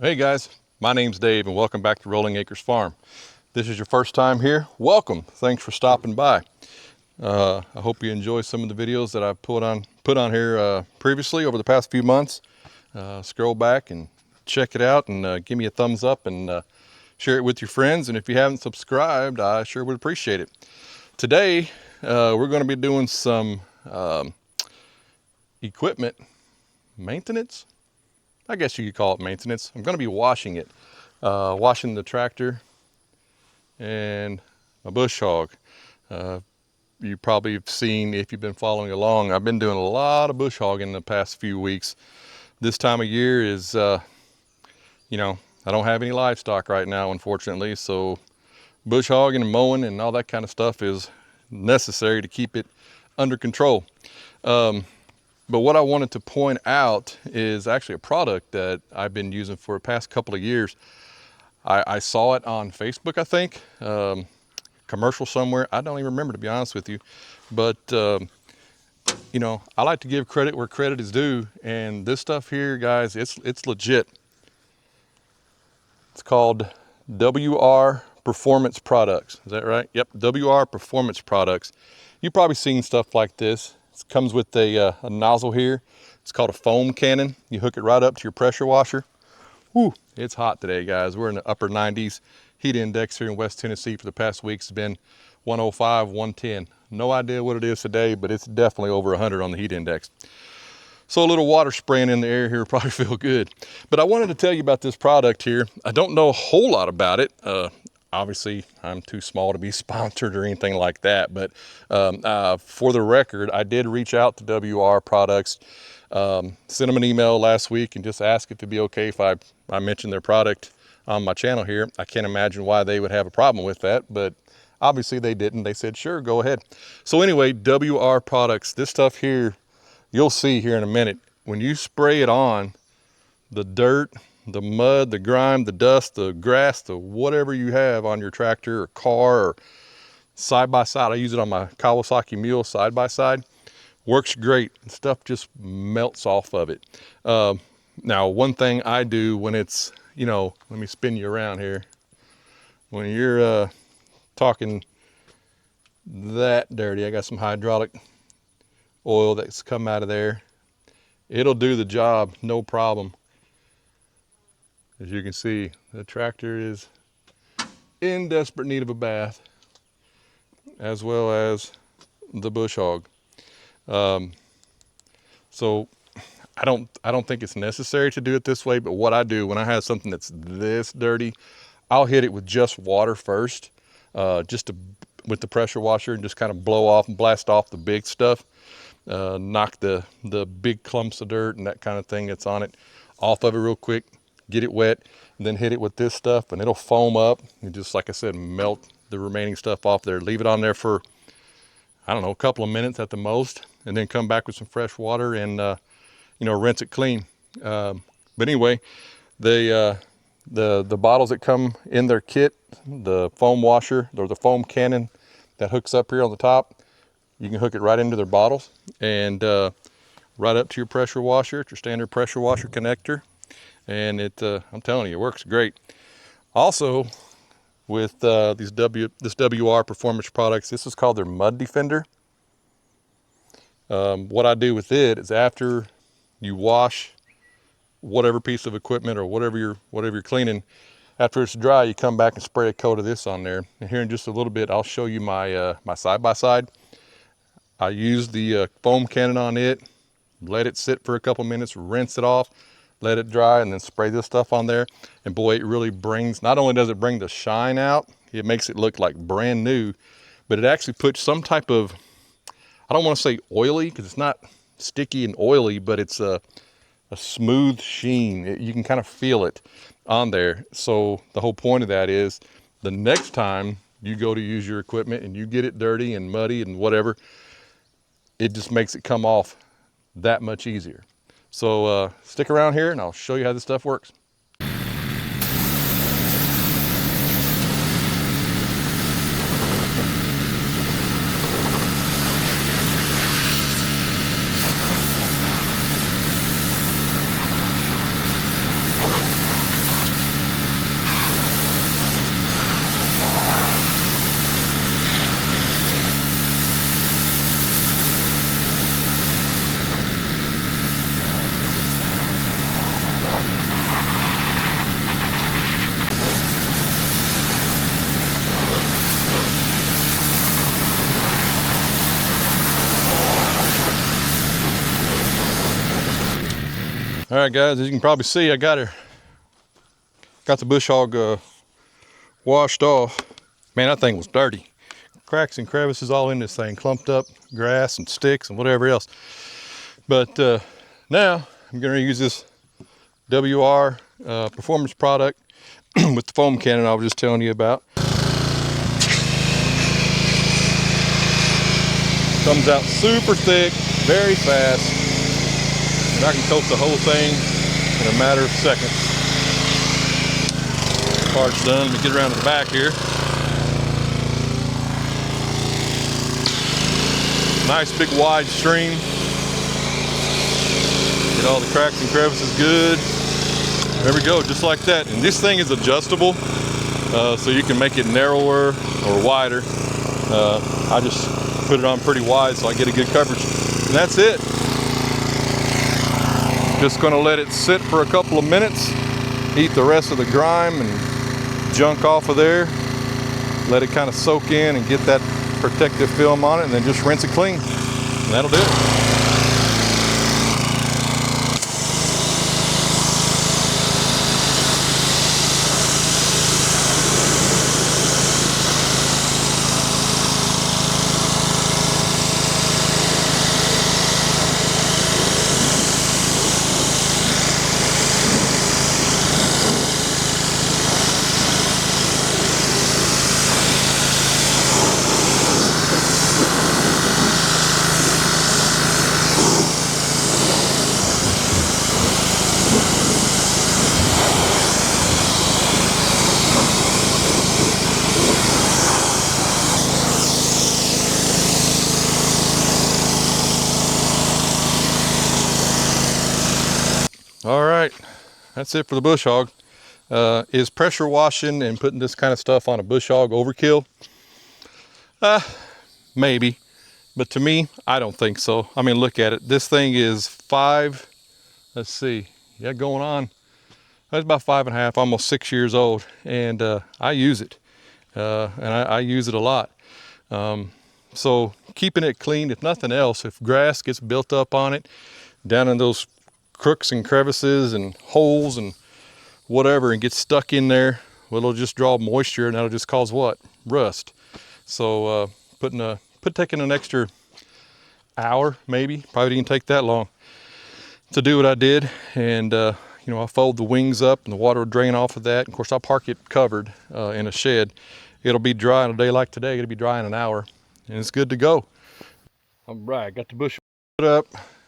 Hey guys, my name's Dave and welcome back to Rolling Acres Farm. This is your first time here, welcome. Thanks for stopping by. I hope you enjoy some of the videos that I've put on here previously over the past few months. Scroll back and check it out and give me a thumbs up and share it with your friends. And if you haven't subscribed, I sure would appreciate it. Today, we're going to be doing some equipment maintenance. I guess you could call it maintenance. I'm going to be washing it, washing the tractor and my bush hog. You probably have seen, if you've been following along, I've been doing a lot of bush hogging the past few weeks. This time of year is, I don't have any livestock right now, unfortunately, so bush hogging and mowing and all that kind of stuff is necessary to keep it under control. But what I wanted to point out is actually a product that I've been using for the past couple of years. I saw it on Facebook, I think, commercial somewhere. I don't even remember, to be honest with you. But, I like to give credit where credit is due. And this stuff here, guys, it's legit. It's called WR Performance Products. Is that right? Yep, WR Performance Products. You've probably seen stuff like this. It comes with a nozzle here. It's called a foam cannon. You hook it right up to your pressure washer. Whew, it's hot today, guys. We're in the upper 90s. Heat index here in West Tennessee for the past weeks has been 105, 110. No idea what it is today, but it's definitely over 100 on the heat index. So a little water spraying in the air here will probably feel good. But I wanted to tell you about this product here. I don't know a whole lot about it. Obviously, I'm too small to be sponsored or anything like that. But for the record, I did reach out to WR Products, sent them an email last week and just asked if it'd be okay if I mentioned their product on my channel here. I can't imagine why they would have a problem with that, but obviously they didn't. They said, sure, go ahead. So anyway, WR Products, this stuff here, you'll see here in a minute. When you spray it on, the dirt, the mud, the grime, the dust, the grass, the whatever you have on your tractor or car or side by side. I use it on my Kawasaki Mule side by side. Works great. Stuff just melts off of it. Now, one thing I do when it's, let me spin you around here. When you're talking that dirty, I got some hydraulic oil that's come out of there. It'll do the job, no problem. As you can see, the tractor is in desperate need of a bath, as well as the bush hog. So I don't think it's necessary to do it this way, but what I do when I have something that's this dirty, I'll hit it with just water first, with the pressure washer, and just kind of blow off and blast off the big stuff, knock the big clumps of dirt and that kind of thing that's on it off of it real quick. Get it wet, and then hit it with this stuff, and it'll foam up and just, like I said, melt the remaining stuff off there. Leave it on there for, I don't know, a couple of minutes at the most, and then come back with some fresh water and, rinse it clean. But anyway, the bottles that come in their kit, the foam washer or the foam cannon that hooks up here on the top, you can hook it right into their bottles and right up to your pressure washer. It's your standard pressure washer connector. And I'm telling you, it works great. Also, with this WR Performance Products, this is called their Mud Defender. What I do with it is after you wash whatever piece of equipment or whatever you're cleaning, after it's dry, you come back and spray a coat of this on there. And here in just a little bit, I'll show you my my side-by-side. I use the foam cannon on it, let it sit for a couple minutes, rinse it off, let it dry, and then spray this stuff on there. And boy, it really brings, not only does it bring the shine out, it makes it look like brand new, but it actually puts some type of, I don't want to say oily, because it's not sticky and oily, but it's a smooth sheen. You can kind of feel it on there. So the whole point of that is the next time you go to use your equipment and you get it dirty and muddy and whatever, it just makes it come off that much easier. So stick around here and I'll show you how this stuff works. All right, guys, as you can probably see, I got the bush hog washed off. Man, that thing was dirty. Cracks and crevices all in this thing, clumped up grass and sticks and whatever else. But now I'm going to use this WR performance product with the foam cannon I was just telling you about. Comes out super thick, very fast, and I can coat the whole thing in a matter of seconds. Part's done. Let me get around to the back here. Nice big wide stream. Get all the cracks and crevices good. There we go, just like that. And this thing is adjustable, so you can make it narrower or wider. I just put it on pretty wide so I get a good coverage. And that's it. Just gonna let it sit for a couple of minutes, eat the rest of the grime and junk off of there. Let it kind of soak in and get that protective film on it, and then just rinse it clean. And that'll do it. All right, that's it for the bush hog. Is pressure washing and putting this kind of stuff on a bush hog overkill? Maybe, but to me, I don't think so. I mean, look at it. This thing is let's see, yeah, going on. That's about 5.5, almost 6 years old, and I use it, and I use it a lot. So keeping it clean, if nothing else, if grass gets built up on it, down in those crooks and crevices and holes and whatever, and gets stuck in there, well, it'll just draw moisture, and that'll just cause what? Rust. So taking an extra hour, maybe, probably didn't take that long to do what I did. And you know, I fold the wings up and the water will drain off of that. Of course, I'll park it covered in a shed. It'll be dry on a day like today. It'll be dry in an hour, and it's good to go. All right, got the bush put up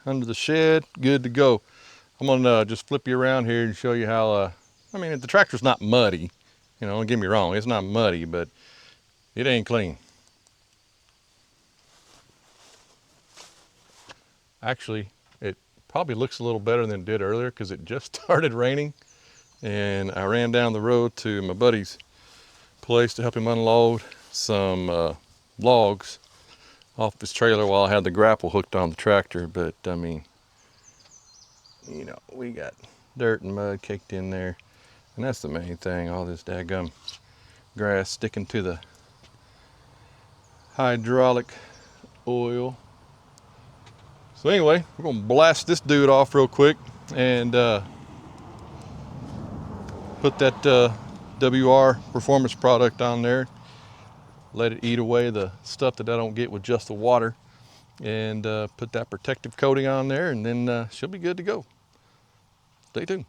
under the shed, good to go. I'm gonna just flip you around here and show you how, I mean, the tractor's not muddy, you know, don't get me wrong, it's not muddy, but it ain't clean. Actually, it probably looks a little better than it did earlier because it just started raining, and I ran down the road to my buddy's place to help him unload some logs off his trailer while I had the grapple hooked on the tractor. But I mean, you know, we got dirt and mud caked in there, and that's the main thing. All this daggum grass sticking to the hydraulic oil. So anyway, we're gonna blast this dude off real quick and put that WR performance product on there. Let it eat away the stuff that I don't get with just the water, and put that protective coating on there, and then she'll be good to go. Stay tuned.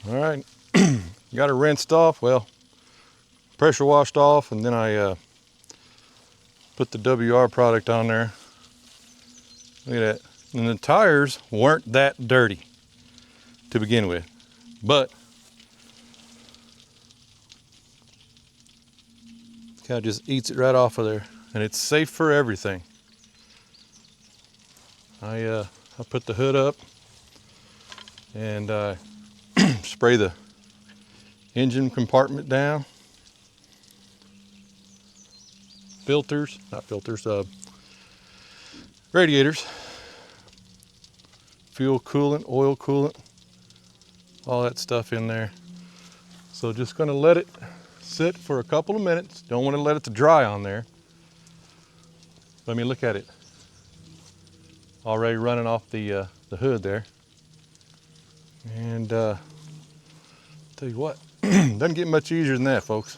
All right, got it rinsed off, well, pressure washed off, and then I put the WR product on there. Look at that. And the tires weren't that dirty to begin with, but it kind of just eats it right off of there, and it's safe for everything. I put the hood up, and spray the engine compartment down. Filters, not filters, radiators, fuel coolant, oil coolant, all that stuff in there. So just gonna let it sit for a couple of minutes. Don't want to let it to dry on there. Let me look at it. Already running off the hood there. And tell you what, doesn't get much easier than that, folks.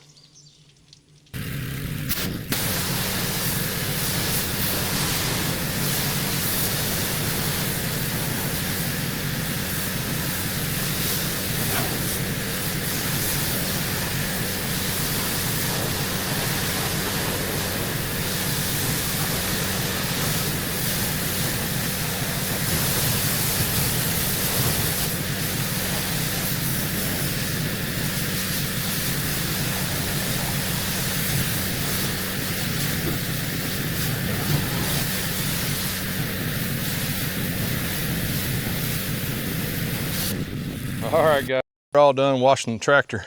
All right, guys, we're all done washing the tractor,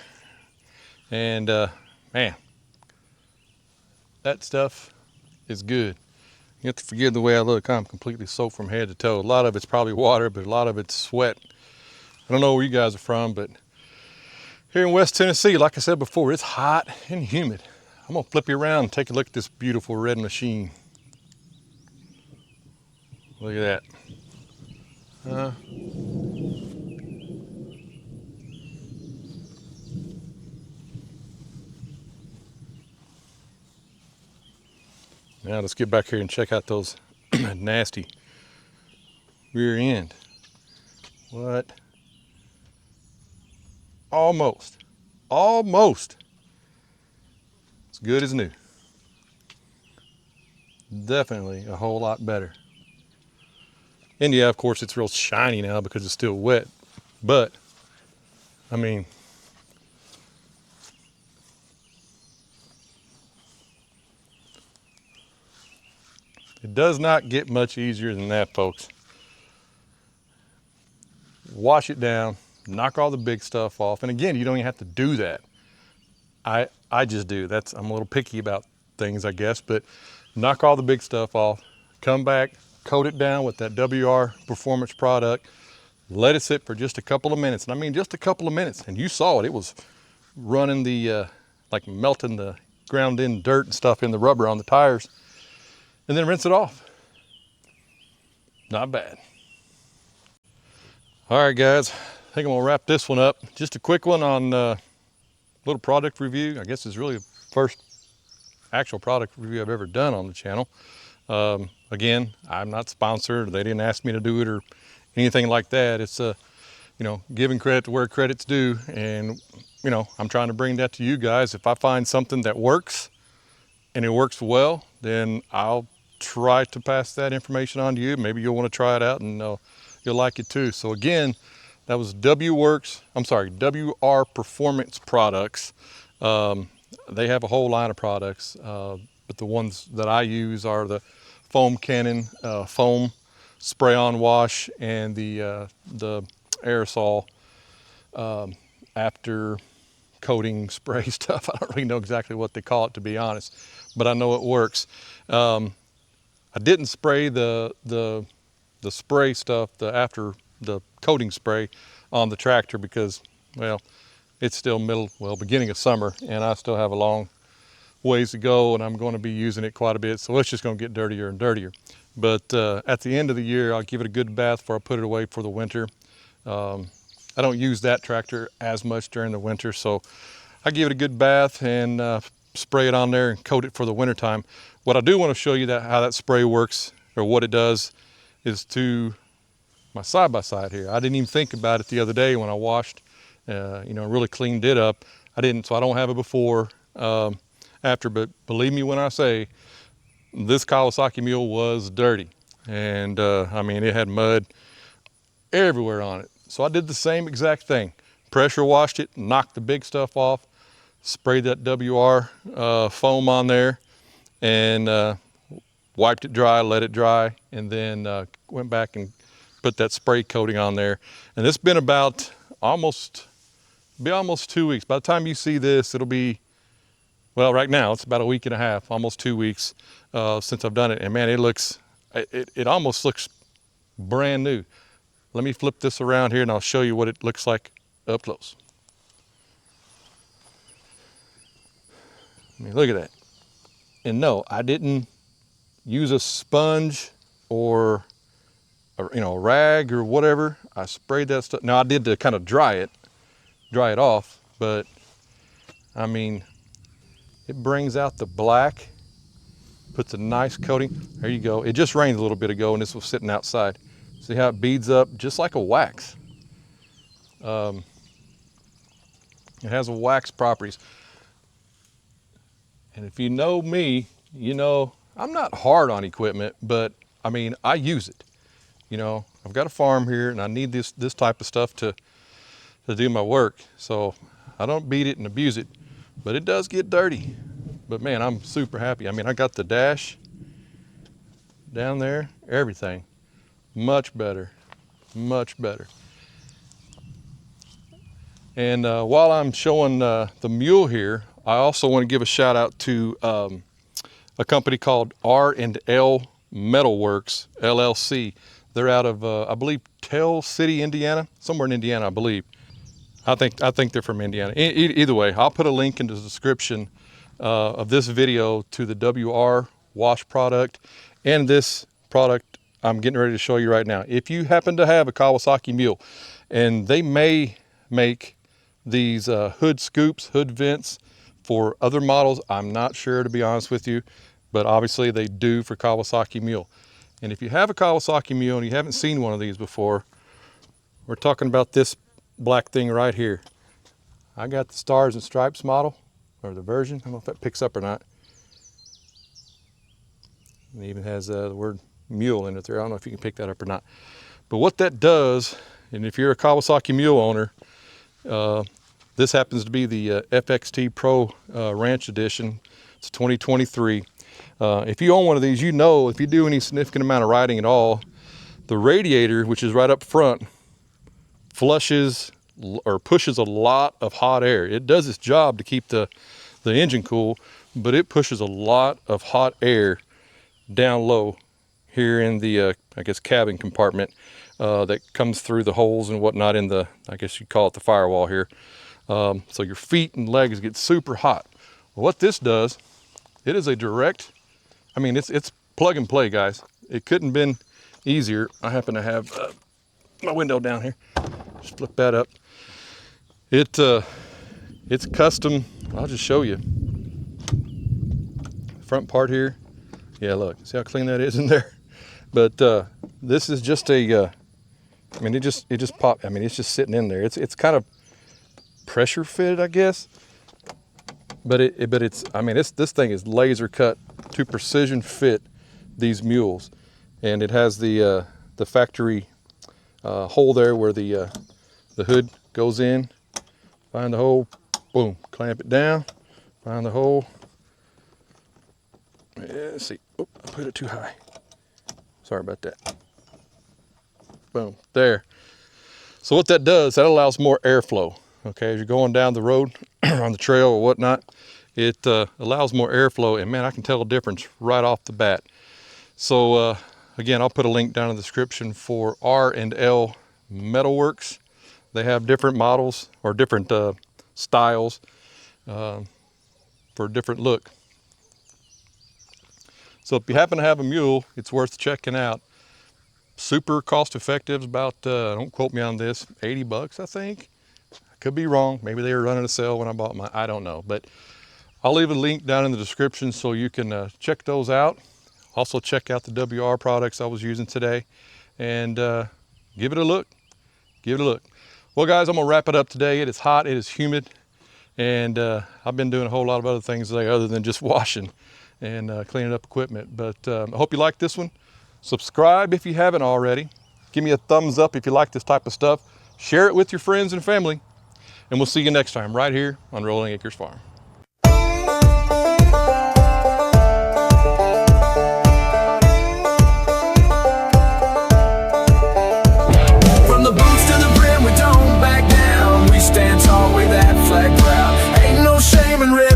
and man, that stuff is good. You have to forgive the way I look. I'm completely soaked from head to toe. A lot of it's probably water, but a lot of it's sweat. I don't know where you guys are from, but here in West Tennessee, like I said before, it's hot and humid. I'm gonna flip you around and take a look at this beautiful red machine. Look at that. Now let's get back here and check out those nasty rear end. What? Almost as good as new. Definitely a whole lot better. And yeah, of course it's real shiny now because it's still wet, but I mean, it does not get much easier than that, folks. Wash it down, knock all the big stuff off. And again, you don't even have to do that. I just do. I'm a little picky about things, I guess, but knock all the big stuff off, come back, coat it down with that WR Performance product, let it sit for just a couple of minutes. And I mean, just a couple of minutes. And you saw it, it was running like melting the ground in dirt and stuff in the rubber on the tires. And then rinse it off. Not bad. All right, guys, I think I'm gonna wrap this one up. Just a quick one on little product review. I guess it's really the first actual product review I've ever done on the channel. Again, I'm not sponsored. They didn't ask me to do it or anything like that. It's you know, giving credit to where credit's due. And you know, I'm trying to bring that to you guys. If I find something that works and it works well, then I'll try to pass that information on to you. Maybe you'll want to try it out and you'll like it too. So again, that was WR Performance products. They have a whole line of products, but the ones that I use are the foam cannon, foam spray on wash, and the aerosol after coating spray stuff. I don't really know exactly what they call it, to be honest, but I know it works. I didn't spray the spray stuff, after the coating spray on the tractor because, well, it's still beginning of summer, and I still have a long ways to go, and I'm going to be using it quite a bit, so it's just going to get dirtier and dirtier. But at the end of the year, I'll give it a good bath before I put it away for the winter. I don't use that tractor as much during the winter, so I give it a good bath and spray it on there and coat it for the winter time. What I do want to show you how that spray works, or what it does, is to my side-by-side here. I didn't even think about it the other day when I washed, you know, really cleaned it up. So I don't have a before, after, but believe me when I say this Kawasaki mule was dirty. And I mean, it had mud everywhere on it. So I did the same exact thing. Pressure washed it, knocked the big stuff off, sprayed that WR foam on there, and wiped it dry, let it dry, and then went back and put that spray coating on there. And it's been about almost 2 weeks. By the time you see this, it'll be, well, right now it's about a week and a half, almost 2 weeks since I've done it. And man, it almost looks brand new. Let me flip this around here and I'll show you what it looks like up close. I mean, look at that. And no, I didn't use a sponge or a rag or whatever. I sprayed that stuff. Now I did to kind of dry it off, but I mean, it brings out the black, puts a nice coating. There you go. It just rained a little bit ago and this was sitting outside. See how it beads up just like a wax. It has a wax properties. And if you know me, you know I'm not hard on equipment, but I mean, I use it. You know, I've got a farm here and I need this type of stuff to do my work. So I don't beat it and abuse it, but it does get dirty. But man, I'm super happy. I mean, I got the dash down there, everything. Much better, much better. And while I'm showing the mule here, I also want to give a shout out to a company called R&L Metalworks, LLC. They're out of, I believe, Tell City, Indiana, somewhere in Indiana, I believe. I think they're from Indiana. Either way, I'll put a link in the description of this video to the WR wash product and this product I'm getting ready to show you right now. If you happen to have a Kawasaki mule, and they may make these hood scoops, hood vents for other models, I'm not sure, to be honest with you, but obviously they do for Kawasaki mule. And if you have a Kawasaki mule and you haven't seen one of these before, we're talking about this black thing right here. I got the Stars and Stripes model, or the version. I don't know if that picks up or not. It even has the word mule in it there. I don't know if you can pick that up or not. But what that does, and if you're a Kawasaki mule owner, this happens to be the FXT Pro Ranch Edition. It's 2023. If you own one of these, you know, if you do any significant amount of riding at all, the radiator, which is right up front, flushes or pushes a lot of hot air. It does its job to keep the engine cool, but it pushes a lot of hot air down low here in the, I guess, cabin compartment that comes through the holes and whatnot in the, I guess you'd call it the firewall here. So your feet and legs get super hot. Well, what this does, it is a direct, I mean, it's plug and play, guys. It couldn't have been easier. I happen to have my window down here. Just flip that up. It's custom. I'll just show you. Front part here. Yeah, look, see how clean that is in there? But this is just a, I mean, it just popped. I mean, it's just sitting in there. It's kind of pressure fitted, I guess. But it's, I mean, this thing is laser cut to precision fit these mules. And it has the factory hole there where the hood goes in. Find the hole, boom, clamp it down, find the hole. Yeah, let's see, oh, I put it too high. Sorry about that. Boom, there. So what that does, that allows more airflow. Okay, as you're going down the road, on the trail or whatnot, it allows more airflow, and man, I can tell a difference right off the bat. So again, I'll put a link down in the description for R&L Metalworks. They have different models or different styles for a different look. So if you happen to have a mule, it's worth checking out. Super cost effective, about, don't quote me on this, 80 bucks, I think. I could be wrong. Maybe they were running a sale when I bought mine, I don't know. But I'll leave a link down in the description so you can check those out. Also check out the WR products I was using today and give it a look. Give it a look. Well, guys, I'm gonna wrap it up today. It is hot, it is humid, and I've been doing a whole lot of other things today other than just washing and cleaning up equipment. But I hope you like this one. Subscribe if you haven't already. Give me a thumbs up if you like this type of stuff. Share it with your friends and family. And we'll see you next time right here on Rolling Acres Farm.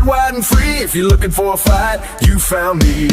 wide and free. If you're looking for a fight, you found me.